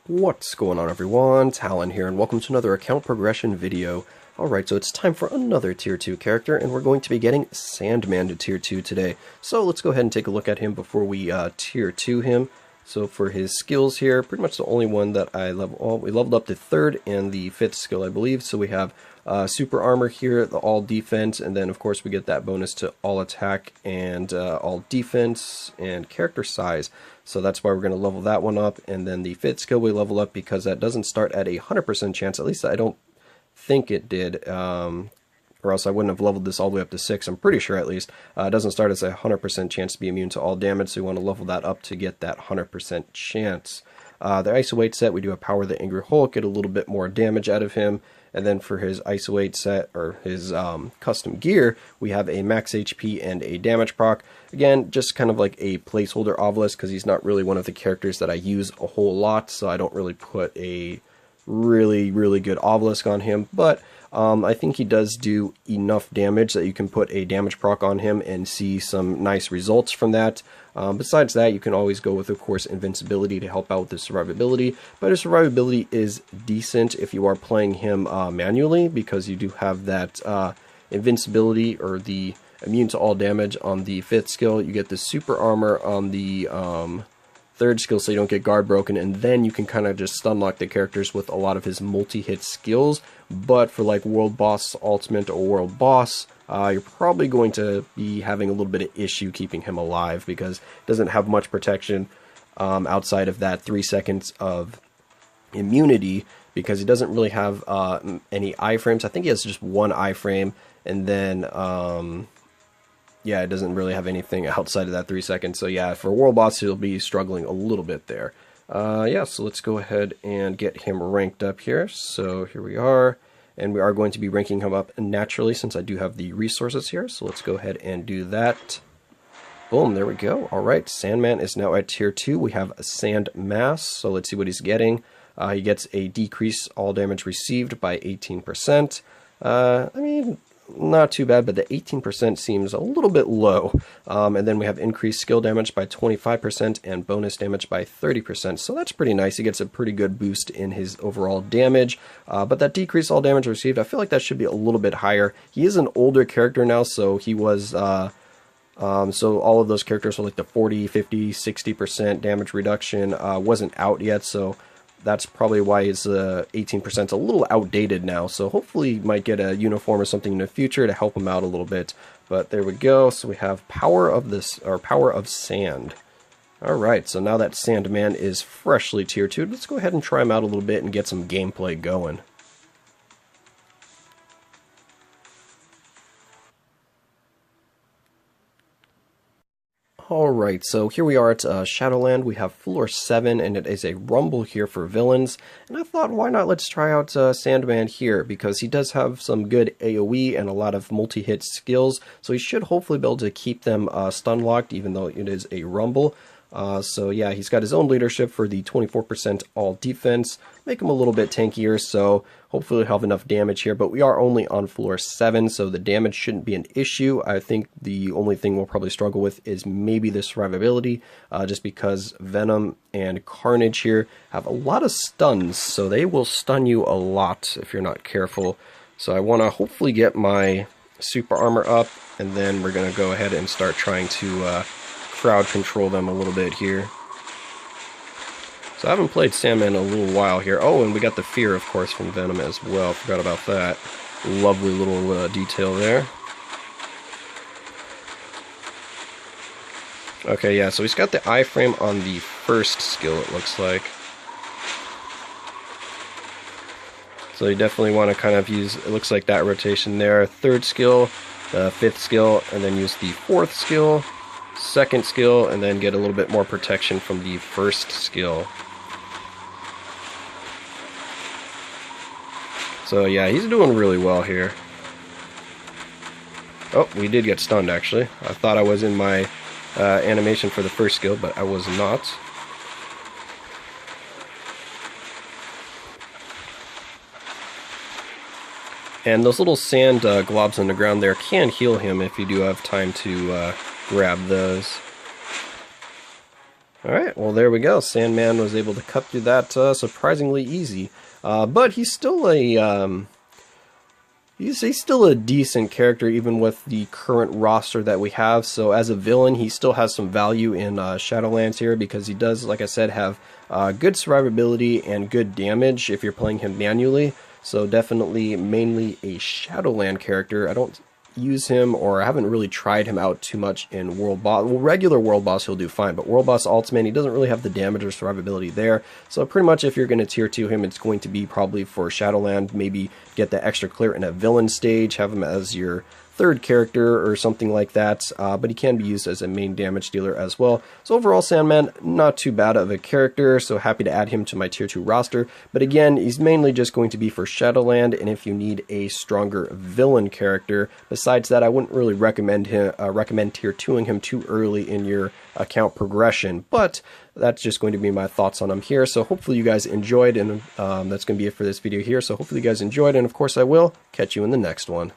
What's going on, everyone? Talen here, and welcome to another account progression video. Alright, so it's time for another Tier 2 character, and we're going to be getting Sandman to Tier 2 today. So let's go ahead and take a look at him before we Tier 2 him. So for his skills here, pretty much the only one that I we leveled up to 3rd and the 5th skill, I believe. So we have super armor here, the all defense, and then of course we get that bonus to all attack and all defense and character size. So that's why we're going to level that one up. And then the 5th skill we level up because that doesn't start at a 100% chance. At least I don't think it did. Or else I wouldn't have leveled this all the way up to 6. I'm pretty sure, at least. It doesn't start as a 100% chance to be immune to all damage, so we want to level that up to get that 100% chance. The ISO-8 set, we do a Power the Angry Hulk, get a little bit more damage out of him. And then for his ISO-8 set, or his custom gear, we have a max HP and a damage proc. Again, just kind of like a placeholder obelisk, because he's not really one of the characters that I use a whole lot, so I don't really put a really good obelisk on him. But I think he does do enough damage that you can put a damage proc on him and see some nice results from that. Besides that, you can always go with, of course, invincibility to help out with his survivability. But his survivability is decent if you are playing him manually, because you do have that invincibility, or the immune to all damage on the 5th skill. You get the super armor on the 3rd skill, so you don't get guard broken, and then you can kind of just stun lock the characters with a lot of his multi-hit skills. But for like world boss ultimate or world boss, you're probably going to be having a little bit of issue keeping him alive, because he doesn't have much protection outside of that 3 seconds of immunity, because he doesn't really have any iframes. I think he has just one iframe, and then yeah, it doesn't really have anything outside of that 3 seconds. So yeah, for world boss, he'll be struggling a little bit there. Yeah, so let's go ahead and get him ranked up here. So here we are, and we are going to be ranking him up naturally since I do have the resources here. So let's go ahead and do that. Boom, there we go. All right, Sandman is now at Tier 2. We have a Sand Mass, so let's see what he's getting. He gets a decrease all damage received by 18%. I mean, not too bad, but the 18% seems a little bit low. And then we have increased skill damage by 25% and bonus damage by 30%. So that's pretty nice. He gets a pretty good boost in his overall damage. But that decreased all damage received, I feel like that should be a little bit higher. He is an older character now, so he was... so all of those characters were like the 40, 50, 60% damage reduction wasn't out yet, so that's probably why his 18% is a little outdated now. So hopefully he might get a uniform or something in the future to help him out a little bit. But there we go. So we have Power of this, or Power of Sand. Alright, so now that Sandman is freshly Tier 2, let's go ahead and try him out a little bit and get some gameplay going. Alright, so here we are at Shadowland. We have floor 7, and it is a rumble here for villains. And I thought, why not let's try out Sandman here, because he does have some good AoE and a lot of multi-hit skills, so he should hopefully be able to keep them stun-locked, even though it is a rumble. So yeah, he's got his own leadership for the 24% all defense, make him a little bit tankier, so hopefully he'll have enough damage here. But we are only on floor 7, so the damage shouldn't be an issue. I think the only thing we'll probably struggle with is maybe the survivability, just because Venom and Carnage here have a lot of stuns, so they will stun you a lot if you're not careful. So I want to hopefully get my super armor up, and then we're going to go ahead and start trying to crowd control them a little bit here. So I haven't played Sandman in a little while here. Oh, and we got the fear, of course, from Venom as well. Forgot about that. Lovely little detail there. Okay, yeah, so he's got the iframe on the 1st skill, it looks like. So you definitely want to kind of use, it looks like that rotation there. 3rd skill, the 5th skill, and then use the 4th skill, 2nd skill, and then get a little bit more protection from the 1st skill. So yeah, he's doing really well here. Oh, we did get stunned actually. I thought I was in my animation for the 1st skill, but I was not. And those little sand globs on the ground there can heal him if you do have time to grab those. Alright, well there we go. Sandman was able to cut through that surprisingly easy. But he's still a he's still a decent character even with the current roster that we have. So as a villain, he still has some value in Shadowlands here because he does, like I said, have good survivability and good damage if you're playing him manually. So definitely mainly a Shadowland character. I don't use him, or I haven't really tried him out too much in World Boss. Well, regular World Boss he'll do fine, but World Boss Ultimate, he doesn't really have the damage or survivability there. So pretty much if you're going to tier 2 him, it's going to be probably for Shadowland, maybe get the extra clear in a villain stage, have him as your third character or something like that, but he can be used as a main damage dealer as well. So overall, Sandman, not too bad of a character, so happy to add him to my tier 2 roster. But again, he's mainly just going to be for Shadowland, and if you need a stronger villain character, besides that, I wouldn't really recommend tier 2ing him too early in your account progression. But that's just going to be my thoughts on him here. So hopefully you guys enjoyed, and that's going to be it for this video here. So hopefully you guys enjoyed, and of course I will catch you in the next one.